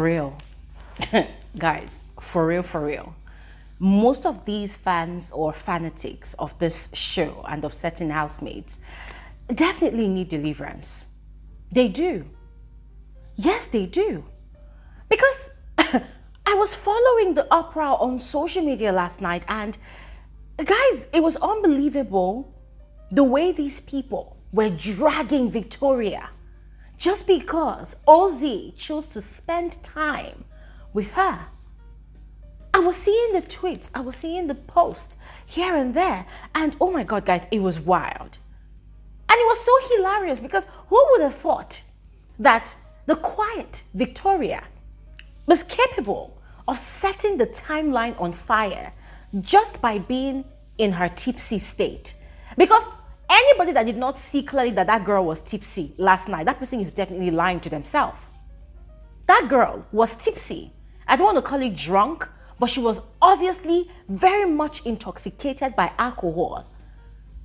real. Guys, for real, for real. Most of these fans or fanatics of this show and of certain housemates definitely need deliverance. They do. Yes, they do. Because I was following the uproar on social media last night, and guys, it was unbelievable the way these people were dragging Victoria just because Ozee chose to spend time with her. I was seeing the tweets, I was seeing the posts here and there, and oh my God, guys, it was wild. And it was so hilarious because who would have thought that the quiet Victoria was capable of setting the timeline on fire just by being in her tipsy state? Because anybody that did not see clearly that that girl was tipsy last night, that person is definitely lying to themselves. That girl was tipsy. I don't want to call it drunk, but she was obviously very much intoxicated by alcohol.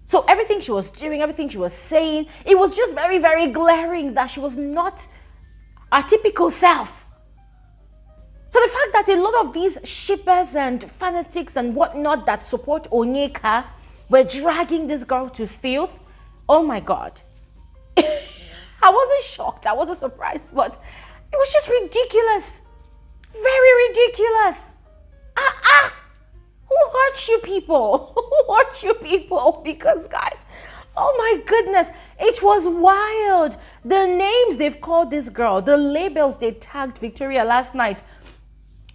So everything she was doing, everything she was saying, it was just very, very glaring that she was not her typical self. So the fact that a lot of these shippers and fanatics and whatnot that support Onyeka were dragging this girl to filth, oh my God. I wasn't shocked, I wasn't surprised, but it was just ridiculous. Very ridiculous. Who hurt you people? Who hurt you people? Because guys, oh my goodness, it was wild. The names they've called this girl, the labels they tagged Victoria last night.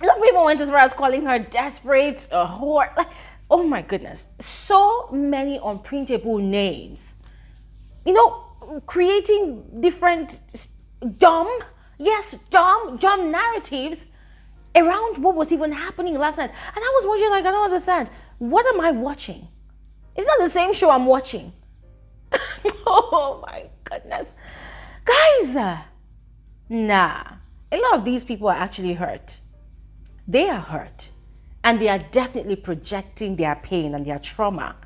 Some people went as far as calling her desperate, a whore. Like, oh my goodness, so many unprintable names. You know, creating different dumb narratives around what was even happening last night. And I was wondering, like, I don't understand. What am I watching? It's not the same show I'm watching. Oh my goodness. Guys, nah. A lot of these people are actually hurt. They are hurt. And they are definitely projecting their pain and their trauma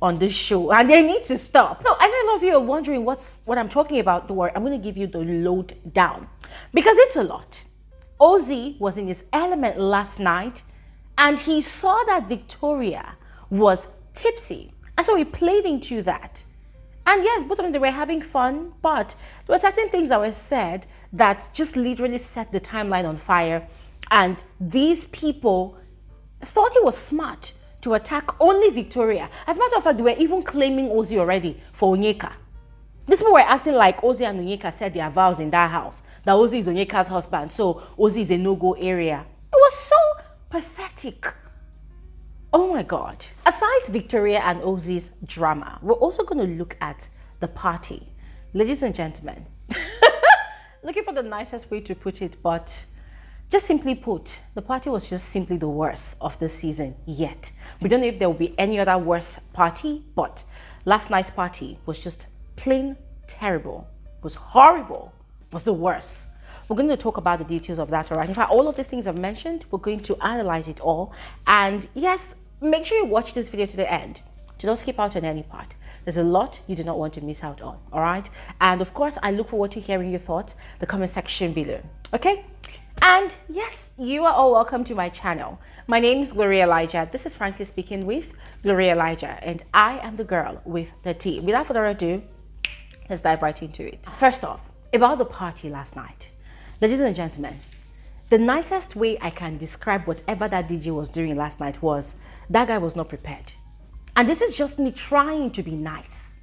on this show. And they need to stop. So I know a lot of you are wondering what I'm talking about. Don't worry, I'm going to give you the load down. Because it's a lot. Ozee was in his element last night and he saw that Victoria was tipsy. And so he played into that. And yes, both of them, they were having fun, but there were certain things that were said that just literally set the timeline on fire. And these people thought it was smart to attack only Victoria. As a matter of fact, they were even claiming Ozee already for Onyeka. These people were acting like Ozee and Onyeka said their vows in that house, that Ozee is Onyeka's husband, so Ozee is a no-go area. It was so pathetic. Oh my God. Aside Victoria and Ozee's drama, we're also going to look at the party. Ladies and gentlemen, looking for the nicest way to put it, but just simply put, the party was just simply the worst of the season yet. We don't know if there will be any other worse party, but last night's party was just plain terrible. It was horrible. It was the worst. We're going to talk about the details of that, all right? In fact, all of these things I've mentioned, we're going to analyze it all. And yes, make sure you watch this video to the end. Do not skip out on any part. There's a lot you do not want to miss out on, all right? And of course, I look forward to hearing your thoughts, the comment section below, okay? And yes, you are all welcome to my channel. My name is Elijah. This is Frankly Speaking with Elijah, and I am the girl with the tea. Without further ado, let's dive right into it. First off, about the party last night. Ladies and gentlemen, the nicest way I can describe whatever that DJ was doing last night was that guy was not prepared. And this is just me trying to be nice.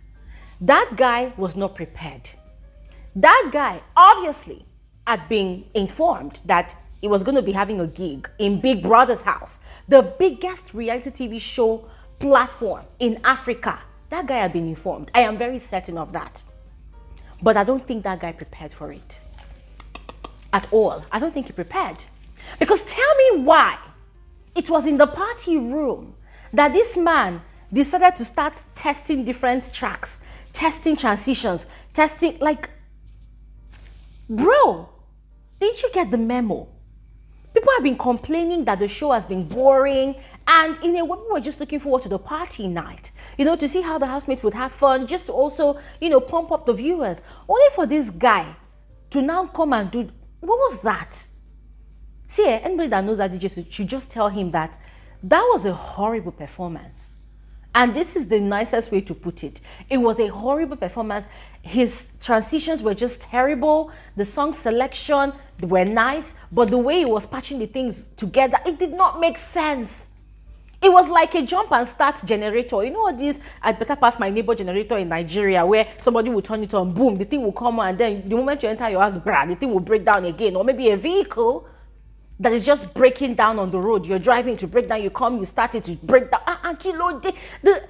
That guy was not prepared. That guy obviously had been informed that he was going to be having a gig in Big Brother's house, the biggest reality TV show platform in Africa. That guy had been informed. I am very certain of that. But I don't think that guy prepared for it at all. I don't think he prepared. Because tell me why it was in the party room that this man decided to start testing different tracks, testing transitions, testing, like, bro, didn't you get the memo? People have been complaining that the show has been boring, and in a way, we were just looking forward to the party night, you know, to see how the housemates would have fun, just to also, you know, pump up the viewers. Only for this guy to now come and do, what was that? See, anybody that knows that DJ should just tell him that that was a horrible performance. And this is the nicest way to put it. It was a horrible performance. His transitions were just terrible. The song selection were nice, but the way he was patching the things together, it did not make sense. It was like a jump and start generator. You know what this, I better pass my neighbor generator in Nigeria, where somebody will turn it on, boom, the thing will come on, and then the moment you enter your house, brah, the thing will break down again. Or maybe a vehicle that is just breaking down on the road. You're driving to break down, you come, you start it to break down. It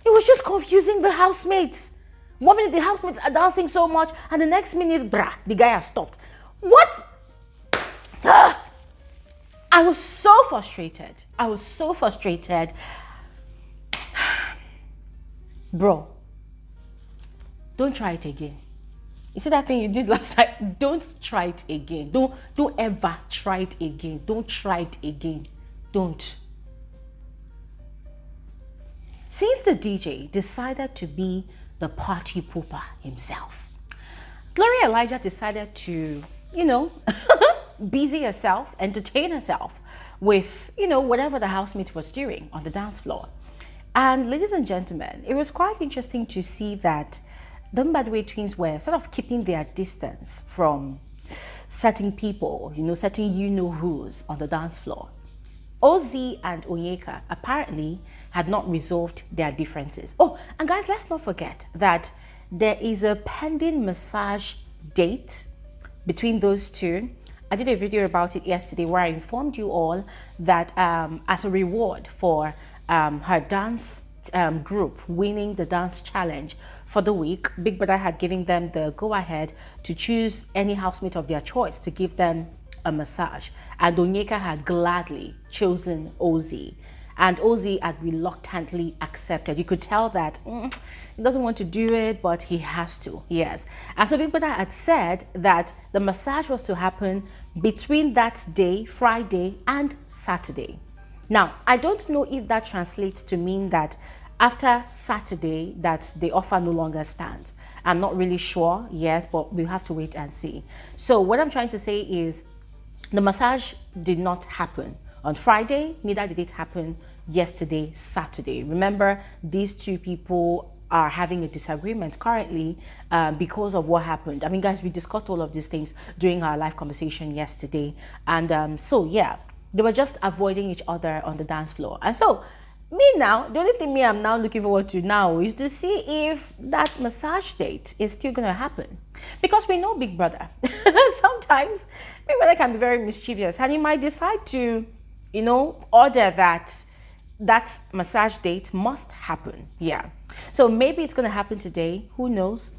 was just confusing the housemates. 1 minute the housemates are dancing so much, and the next minute, brah, the guy has stopped. What? I was so frustrated. I was so frustrated. Bro, don't try it again. You see that thing you did last time? Don't try it again. Don't ever try it again. Don't try it again. Don't. Since the DJ decided to be the party pooper himself, Gloria Elijah decided to, you know, busy herself, entertain herself with, you know, whatever the housemate was doing on the dance floor. And ladies and gentlemen, it was quite interesting to see that the Mbadiwe twins were sort of keeping their distance from certain people, you know, certain you-know-who's on the dance floor. Ozee and Onyeka apparently had not resolved their differences. Oh, and guys, let's not forget that there is a pending massage date between those two. I did a video about it yesterday where I informed you all that as a reward for her dance group winning the dance challenge for the week, Big Brother had given them the go-ahead to choose any housemate of their choice to give them a massage. And Onyeka had gladly chosen Ozee. And Ozee had reluctantly accepted. You could tell that he doesn't want to do it, but he has to, yes. And so Big Brother had said that the massage was to happen between that day, Friday, and Saturday. Now, I don't know if that translates to mean that after Saturday, that the offer no longer stands. I'm not really sure, yes, but we'll have to wait and see. So what I'm trying to say is the massage did not happen on Friday, neither did it happen yesterday, Saturday. Remember, these two people are having a disagreement currently because of what happened. I mean, guys, we discussed all of these things during our live conversation yesterday. And so, yeah, they were just avoiding each other on the dance floor. And so, me now, the only thing I'm now looking forward to now is to see if that massage date is still going to happen. Because we know Big Brother. Sometimes Big Brother can be very mischievous, and he might decide to, you know, order that massage date must happen. Yeah. So maybe it's going to happen today. Who knows?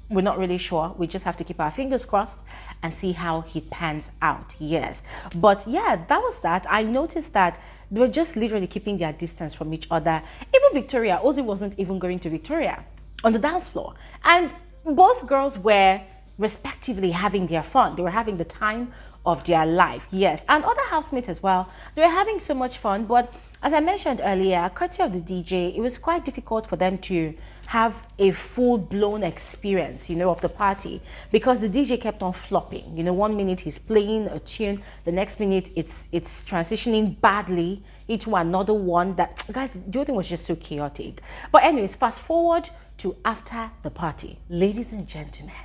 We're not really sure. We just have to keep our fingers crossed and see how it pans out. Yes. But yeah, that was that. I noticed that they were just literally keeping their distance from each other. Even Victoria, Ozee wasn't even going to Victoria on the dance floor. And both girls were respectively having their fun. They were having the time of their life. Yes. And other housemates as well. They were having so much fun. But as I mentioned earlier, courtesy of the DJ, it was quite difficult for them to have a full-blown experience, you know, of the party, because the DJ kept on flopping. You know, 1 minute he's playing a tune, the next minute it's transitioning badly into another one. That, guys, the whole thing was just so chaotic. But anyways, fast forward to after the party, ladies and gentlemen,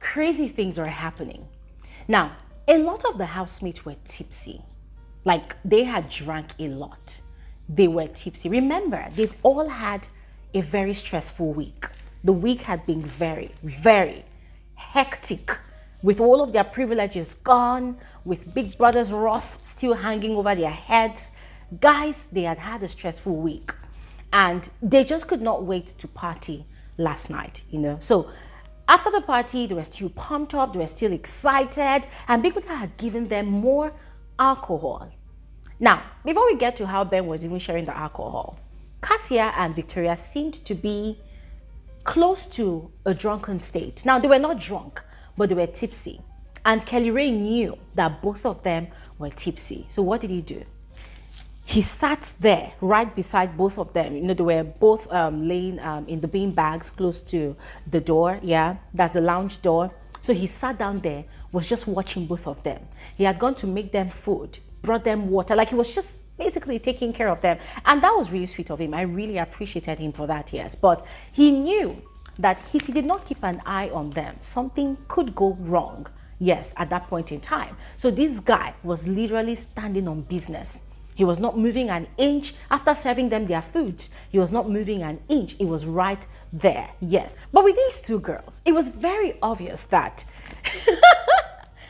crazy things are happening. Now, a lot of the housemates were tipsy. Like, they had drank a lot. They were tipsy. Remember, they've all had a very stressful week. The week had been very, very hectic, with all of their privileges gone, with Big Brother's wrath still hanging over their heads. Guys, they had had a stressful week, and they just could not wait to party last night, you know. So after the party, they were still pumped up, they were still excited, and Big Brother had given them more alcohol. Now, before we get to how Ben was even sharing the alcohol, Cassia and Victoria seemed to be close to a drunken state. Now, they were not drunk, but they were tipsy. And Kelly Ray knew that both of them were tipsy. So what did he do? He sat there right beside both of them. You know, they were both laying in the bean bags close to the door. Yeah, that's the lounge door. So he sat down there, was just watching both of them. He had gone to make them food, brought them water, like he was just basically taking care of them. And that was really sweet of him. I really appreciated him for that, yes. But he knew that if he did not keep an eye on them, something could go wrong, yes, at that point in time. So this guy was literally standing on business. He was not moving an inch after serving them their food. He was not moving an inch. It was right there, yes. But with these two girls, it was very obvious that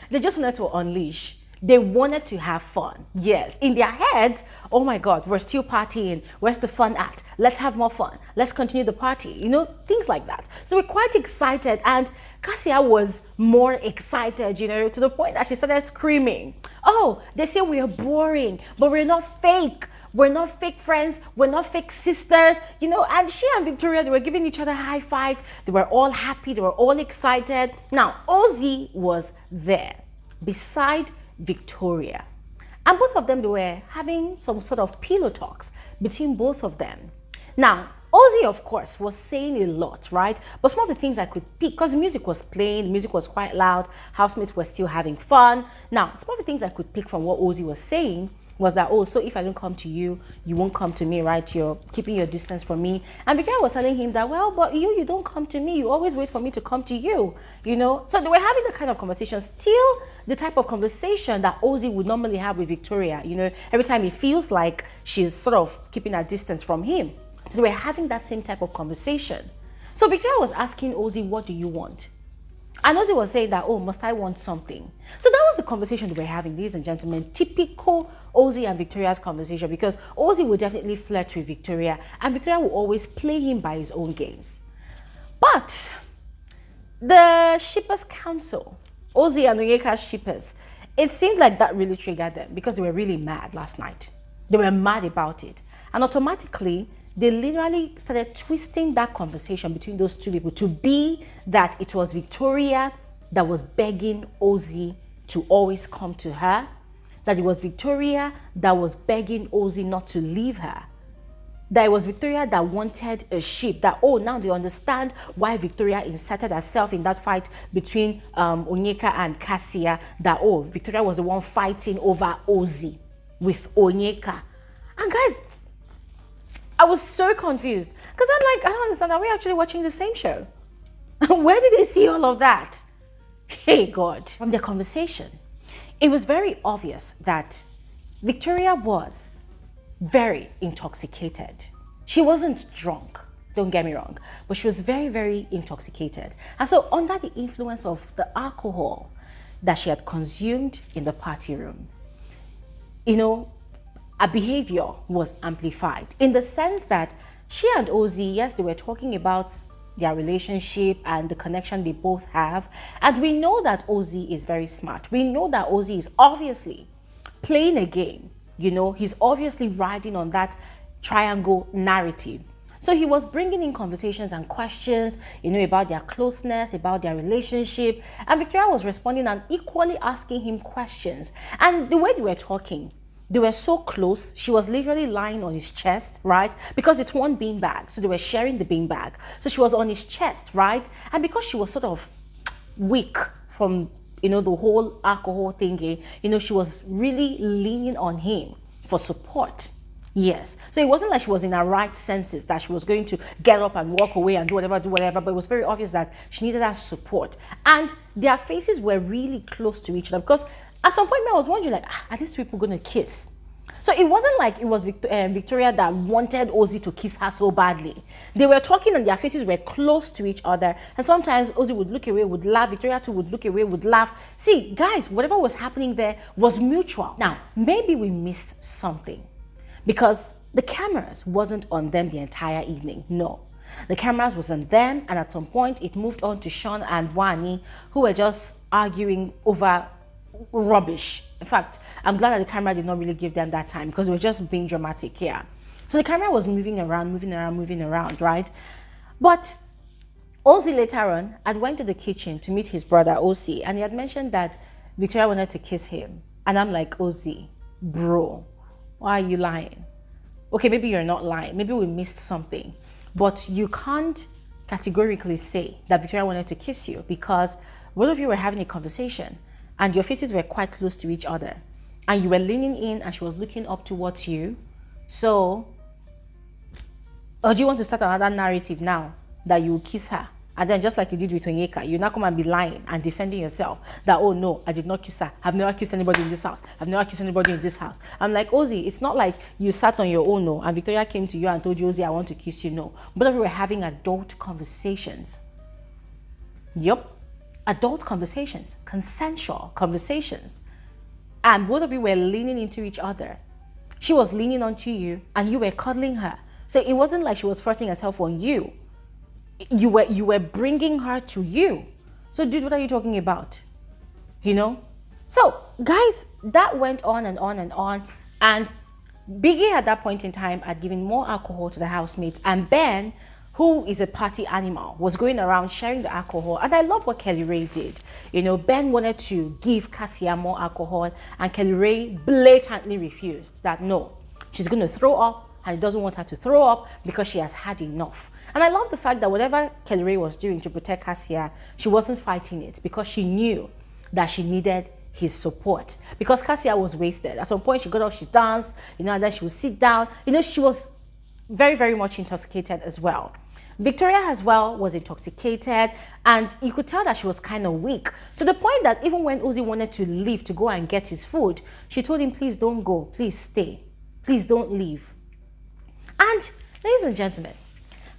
they just wanted to unleash. They wanted to have fun, yes. In their heads, oh my God, we're still partying. Where's the fun at? Let's have more fun. Let's continue the party, you know, things like that. So they were quite excited, and Cassia was more excited, you know, to the point that she started screaming. Oh, they say we are boring, but we're not fake. We're not fake friends. We're not fake sisters, you know. And she and Victoria, they were giving each other a high five. They were all happy. They were all excited. Now, Ozee was there beside Victoria, and both of them, they were having some sort of pillow talks between both of them. Now, Ozee, of course, was saying a lot, right? But some of the things I could pick, because the music was playing, the music was quite loud, housemates were still having fun. Now, some of the things I could pick from what Ozee was saying was that, oh, so if I don't come to you, you won't come to me, right? You're keeping your distance from me. And Victoria was telling him that, well, but you don't come to me. You always wait for me to come to you, you know? So they were having the kind of conversation, still the type of conversation that Ozee would normally have with Victoria, you know, every time he feels like she's sort of keeping her distance from him. So they were having that same type of conversation. So Victoria was asking Ozee, what do you want? And Ozee was saying that, oh, must I want something? So that was the conversation they were having, ladies and gentlemen. Typical Ozee and Victoria's conversation, because Ozee would definitely flirt with Victoria, and Victoria will always play him by his own games. But the Shippers Council, Ozee and Onyeka's shippers, it seemed like that really triggered them, because they were really mad last night. They were mad about it. And automatically, they literally started twisting that conversation between those two people to be that it was Victoria that was begging Ozee to always come to her, that it was Victoria that was begging Ozee not to leave her, that it was Victoria that wanted a ship, that, oh, now they understand why Victoria inserted herself in that fight between Onyeka and Cassia, that, oh, Victoria was the one fighting over Ozee with Onyeka. And guys, I was so confused, because I'm like, I don't understand. Are we actually watching the same show? Where did they see all of that? Hey, God. From their conversation, it was very obvious that Victoria was very intoxicated. She wasn't drunk, don't get me wrong, but she was very, very intoxicated. And so under the influence of the alcohol that she had consumed in the party room, you know, her behavior was amplified in the sense that she and Ozee, yes, they were talking about their relationship and the connection they both have. And we know that Ozee is very smart. We know that Ozee is obviously playing a game. You know, he's obviously riding on that triangle narrative. So he was bringing in conversations and questions, you know, about their closeness, about their relationship. And Victoria was responding and equally asking him questions. And the way they were talking, they were so close. She was literally lying on his chest, right? Because it's one beanbag, so they were sharing the beanbag. So she was on his chest, right? And because she was sort of weak from, you know, the whole alcohol thingy, you know, she was really leaning on him for support. Yes. So it wasn't like she was in her right senses that she was going to get up and walk away and do whatever, but it was very obvious that she needed that support. And their faces were really close to each other, because at some point I was wondering, like, are these people going to kiss? So it wasn't like it was Victoria that wanted Ozee to kiss her so badly. They were talking and their faces were close to each other. And sometimes Ozee would look away, would laugh. Victoria too would look away, would laugh. See, guys, whatever was happening there was mutual. Now, maybe we missed something, because the cameras wasn't on them the entire evening. No. The cameras was on them, and at some point it moved on to Sean and Wanie, who were just arguing over rubbish. In fact, I'm glad that the camera did not really give them that time, because they were just being dramatic here. So the camera was moving around, right? But Ozee later on had went to the kitchen to meet his brother Ozee, and he had mentioned that Victoria wanted to kiss him. And I'm like, Ozee, bro, why are you lying? Okay, maybe you're not lying. Maybe we missed something. But you can't categorically say that Victoria wanted to kiss you, because both of you were having a conversation and your faces were quite close to each other and you were leaning in and she was looking up towards you. So, or do you want to start another narrative now that you will kiss her? And then just like you did with Onyeka, you now come and be lying and defending yourself that, oh no, I did not kiss her. I've never kissed anybody in this house. I've never kissed anybody in this house. I'm like, Ozee, it's not like you sat on your own, no, and Victoria came to you and told you, Ozee, I want to kiss you, no. But we were having adult conversations. Yup. Adult conversations, consensual conversations. And both of you were leaning into each other. She was leaning onto you and you were cuddling her. So it wasn't like she was forcing herself on you. You were bringing her to you. So dude, what are you talking about? You know? So guys, that went on and on and on. And Biggie at that point in time had given more alcohol to the housemates. And Ben, who is a party animal, was going around sharing the alcohol. And I love what Kelly Ray did. You know, Ben wanted to give Cassia more alcohol and Kelly Ray blatantly refused that no, she's going to throw up and he doesn't want her to throw up because she has had enough. And I love the fact that whatever Kelly Ray was doing to protect Cassia, she wasn't fighting it because she knew that she needed his support because Cassia was wasted. At some point, she got up, she danced, you know, and then she would sit down. You know, she was very, very much intoxicated as well. Victoria as well was intoxicated and you could tell that she was kind of weak to the point that even when Ozee wanted to leave to go and get his food, she told him, please don't go, please stay, please don't leave. And ladies and gentlemen,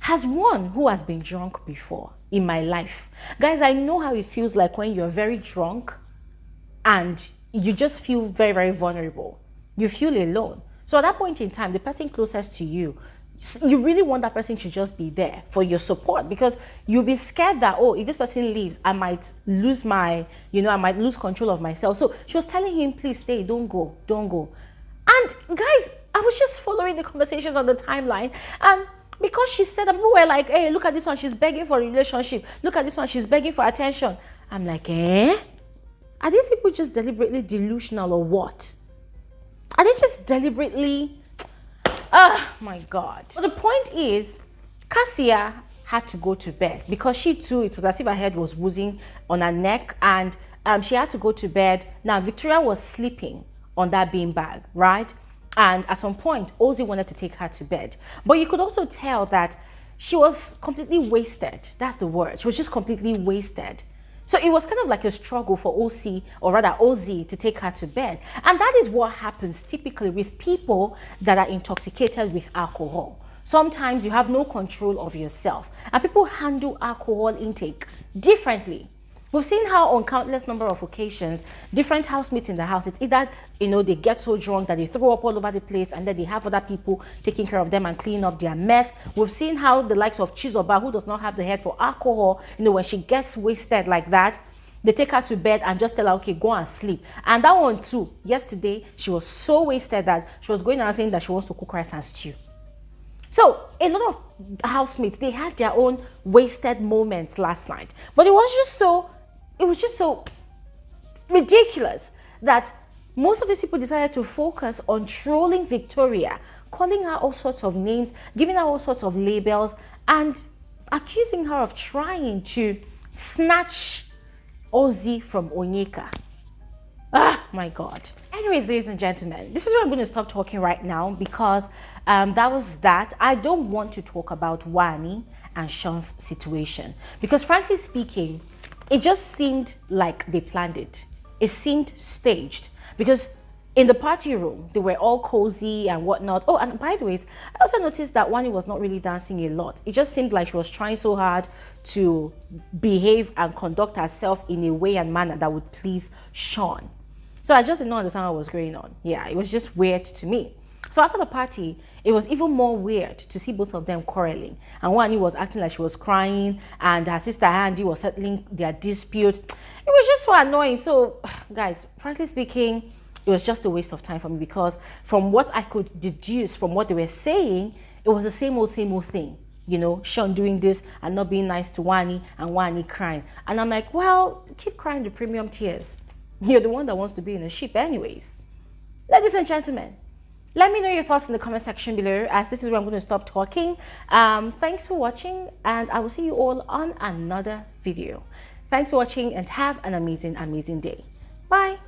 as one who has been drunk before in my life, guys, I know how it feels like when you're very drunk and you just feel very, very vulnerable. You feel alone. So at that point in time, the person closest to you, you really want that person to just be there for your support because you'll be scared that, oh, if this person leaves, I might lose my, you know, I might lose control of myself. So she was telling him, please stay, don't go, don't go. And guys, I was just following the conversations on the timeline and because she said that people were like, hey, look at this one, she's begging for a relationship. Look at this one, she's begging for attention. I'm like, eh? Are these people just deliberately delusional or what? Are they just deliberately... Oh my God. But the point is, Cassia had to go to bed because she too, it was as if her head was woozing on her neck and she had to go to bed. Now, Victoria was sleeping on that beanbag, right? And at some point, Ozee wanted to take her to bed. But you could also tell that she was completely wasted. That's the word. She was just completely wasted. So it was kind of like a struggle for Ozee, or rather Ozee, to take her to bed. And that is what happens typically with people that are intoxicated with alcohol. Sometimes you have no control of yourself. And people handle alcohol intake differently. We've seen how on countless number of occasions, different housemates in the house, it's either, you know, they get so drunk that they throw up all over the place and then they have other people taking care of them and cleaning up their mess. We've seen how the likes of Chizoba, who does not have the head for alcohol, you know, when she gets wasted like that, they take her to bed and just tell her, okay, go and sleep. And that one too, yesterday, she was so wasted that she was going around saying that she wants to cook rice and stew. So a lot of housemates, they had their own wasted moments last night. But it was just so ridiculous that most of these people decided to focus on trolling Victoria, calling her all sorts of names, giving her all sorts of labels, and accusing her of trying to snatch Ozee from Onyeka. Ah, my God. Anyways, ladies and gentlemen, this is where I'm going to stop talking right now because that was that. I don't want to talk about Wanie and Sean's situation because frankly speaking, it just seemed like they planned it. It seemed staged because in the party room, they were all cozy and whatnot. Oh, and by the way, I also noticed that Wanie was not really dancing a lot. It just seemed like she was trying so hard to behave and conduct herself in a way and manner that would please Sean. So I just did not understand what was going on. Yeah, it was just weird to me. So after the party, it was even more weird to see both of them quarreling. And Wanie was acting like she was crying and her sister Ndi was settling their dispute. It was just so annoying. So guys, frankly speaking, it was just a waste of time for me because from what I could deduce from what they were saying, it was the same old thing. You know, Sean doing this and not being nice to Wanie and Wanie crying. And I'm like, well, keep crying the premium tears. You're the one that wants to be in a ship anyways. Ladies and gentlemen, let me know your thoughts in the comment section below as this is where I'm going to stop talking. Thanks for watching and I will see you all on another video. Thanks for watching and have an amazing, amazing day. Bye.